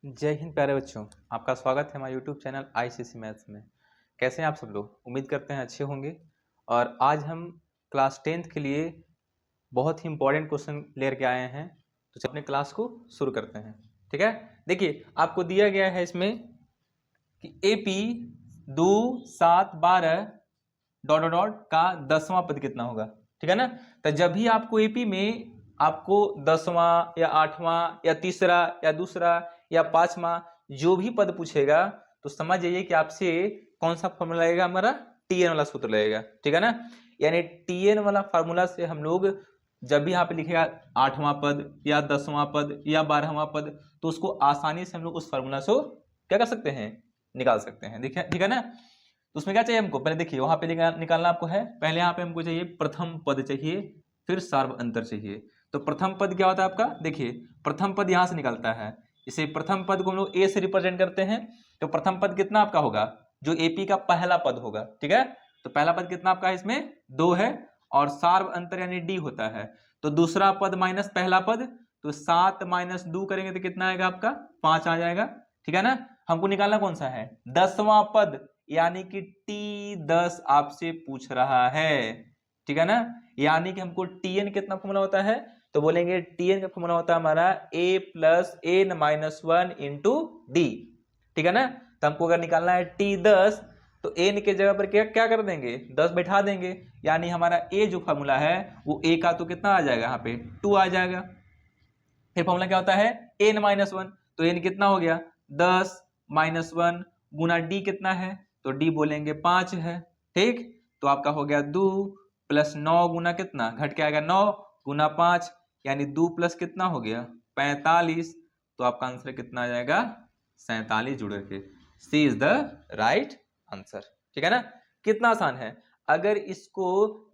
जय हिंद प्यारे बच्चों, आपका स्वागत है हमारे यूट्यूब चैनल आईसीसी मैथ्स में। कैसे हैं आप सब लोग? उम्मीद करते हैं अच्छे होंगे। और आज हम क्लास 10th के लिए बहुत ही इंपॉर्टेंट क्वेश्चन लेकर आए हैं। तो अपने क्लास को शुरू करते हैं। ठीक है, देखिए आपको दिया गया है इसमें कि AP 2, 7, 12 डॉट डॉट डॉट का 10वां पद कितना होगा। ठीक है ना। तो जब भी आपको AP में आपको 10वां या 8वां या तीसरा या दूसरा या 5वां जो भी पद पूछेगा तो समझ जाइए कि आपसे कौन सा फॉर्मूला लगेगा, हमारा TN वाला सूत्र लगेगा। ठीक है ना। यानी TN वाला फार्मूला से हम लोग जब भी यहाँ पे लिखेगा 8वां पद या 10वां पद या 12वां पद तो उसको आसानी से हम लोग उस फार्मूला से क्या कर सकते हैं, निकाल सकते हैं। ठीक है ना। तो उसमें क्या चाहिए हमको, पहले देखिए वहां पे निकालना आपको है। पहले यहाँ पे हमको चाहिए प्रथम पद चाहिए, फिर सार्व अंतर चाहिए। तो प्रथम पद क्या होता है आपका, देखिए प्रथम पद यहाँ से निकलता है। इसे प्रथम पद को हम लोग A से रिप्रेजेंट करते हैं। तो प्रथम पद कितना आपका होगा, जो AP का पहला पद होगा। ठीक है, तो पहला पद कितना आपका है, इसमें 2 है। और सार्व अंतर यानी D होता है। तो दूसरा पद माइनस पहला पद, तो 7 माइनस 2 करेंगे तो कितना आएगा आपका, 5 आ जाएगा। ठीक है ना। हमको निकालना कौन सा है, 10वां पद, यानी कि T10 आपसे पूछ रहा है। ठीक है ना। यानी कि हमको TN कितना फॉर्मूला होता है, तो बोलेंगे TN का फॉर्मूला होता है हमारा A plus N minus 1 into D। ठीक है ना। तो हमको अगर निकालना है T10 तो N के जगह पर क्या क्या कर देंगे, 10 बैठा देंगे। यानी हमारा A जो फॉर्मूला है वो A का तो कितना आ जाएगा, यहाँ पे 2 आ जाएगा। फिर फॉर्मूला क्या होता है, N माइनस 1, तो N कितना हो गया 10 माइनस 1 गुना D कितना है, तो D बोलेंगे 5 है। ठीक, तो आपका हो गया 2 प्लस 9 गुना कितना, घट के आएगा 9 गुना 5, यानी 2 प्लस कितना हो गया 45। तो आपका आंसर कितना आ जाएगा, 47 जुड़ के। सी इज द राइट आंसर। ठीक है ना। कितना आसान है। अगर इसको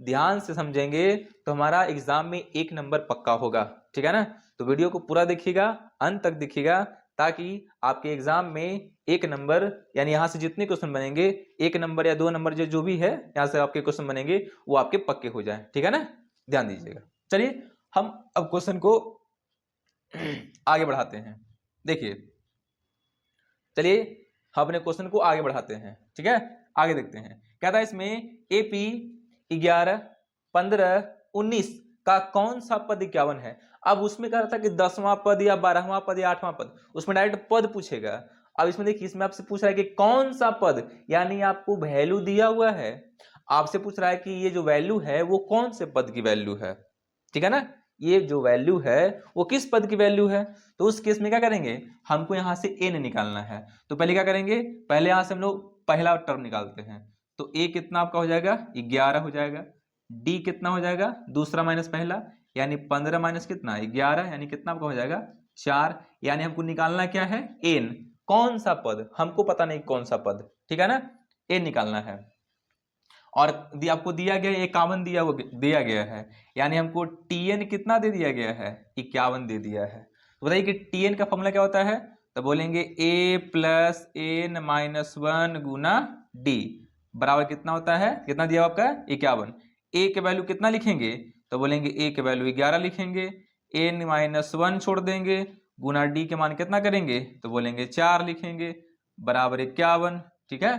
ध्यान से समझेंगे तो हमारा एग्जाम में 1 नंबर पक्का होगा। ठीक है ना। तो वीडियो को पूरा देखिएगा, अंत तक देखिएगा, ताकि आपके एग्जाम में 1 नंबर, यानी यहां से जितने क्वेश्चन बनेंगे 1 नंबर या 2 नंबर जो भी है यहां से आपके क्वेश्चन बनेंगे वो आपके पक्के हो जाए। ठीक है ना, ध्यान दीजिएगा। चलिए हम अब क्वेश्चन को आगे बढ़ाते हैं। देखिए चलिए हम अपने क्वेश्चन को आगे बढ़ाते हैं। ठीक है, आगे देखते हैं क्या था इसमें। AP 11, 15, 19 का कौन सा पद 51 है। अब उसमें कह रहा था कि 10वां पद या 12वां पद या 8वां पद, उसमें डायरेक्ट पद पूछेगा। अब इसमें देखिए, इसमें आपसे पूछ रहा है कि कौन सा पद, यानी आपको वैल्यू दिया हुआ है, आपसे पूछ रहा है कि ये जो वैल्यू है वो कौन से पद की वैल्यू है। ठीक है ना, ये जो वैल्यू है वो किस पद की वैल्यू है। तो उस केस में क्या करेंगे, हमको यहां से N निकालना है। तो पहले क्या करेंगे, पहले यहां से हम लोग पहला टर्म निकालते हैं। तो A कितना आपका हो जाएगा, 11 हो जाएगा। D कितना हो जाएगा, दूसरा माइनस पहला, यानी 15 माइनस कितना 11, यानी कितना आपका हो जाएगा 4। यानी हमको निकालना क्या है, N, कौन सा पद, हमको पता नहीं कौन सा पद। ठीक है ना, N निकालना है। और आपको दिया गया 51 दिया गया है, यानी हमको TN कितना दे दिया गया है, 51 दे दिया है। तो बताइए कि TN का फॉर्मूला क्या होता है, तो बोलेंगे A plus N minus 1 Guna D बराबर कितना होता है, कितना दिया आपका 51। A के वैल्यू कितना लिखेंगे, तो बोलेंगे A के वैल्यू 11 लिखेंगे, N माइनस 1 छोड़ देंगे, गुना D के मान कितना करेंगे, तो बोलेंगे 4 लिखेंगे, बराबर 51। ठीक है,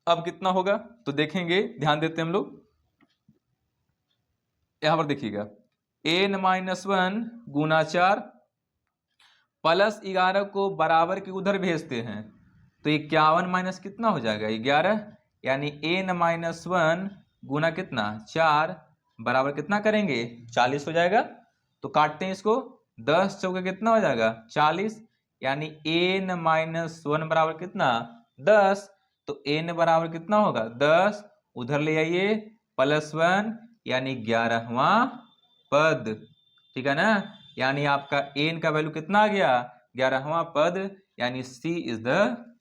अब कितना होगा तो देखेंगे, ध्यान देते हैं हम लोग। यहां पर देखिएगा N माइनस 1 गुना 4 प्लस 11 को बराबर के उधर भेजते हैं, तो 51 माइनस कितना हो जाएगा 11, यानी N माइनस 1 गुना कितना 4 बराबर कितना करेंगे 40 हो जाएगा। तो काटते हैं इसको, 10 चौके कितना हो जाएगा 40, यानी N माइनस 1 बराबर कितना 10। तो N बराबर कितना होगा 10, उधर ले आइए प्लस 1, यानी 11वां पद। ठीक है ना, यानी आपका N का वैल्यू कितना आ गया 11वां पद, यानी C is the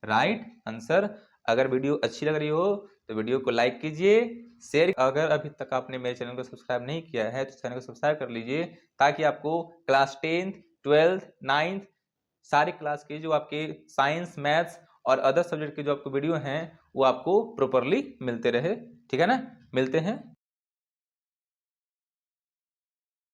right answer. अगर वीडियो अच्छी लग रही हो तो वीडियो को लाइक कीजिए, शेयर। अगर अभी तक आपने मेरे चैनल को सब्सक्राइब नहीं किया है तो चैनल को सब्सक्राइब कर लीजिए, ताकि आपको क्लास 10th 12th 9th सारी क्लास के जो आपके साइंस मैथ्स और अदर सब्जेक्ट के जो आपको वीडियो हैं वो आपको प्रॉपरली मिलते रहे। ठीक है ना, मिलते हैं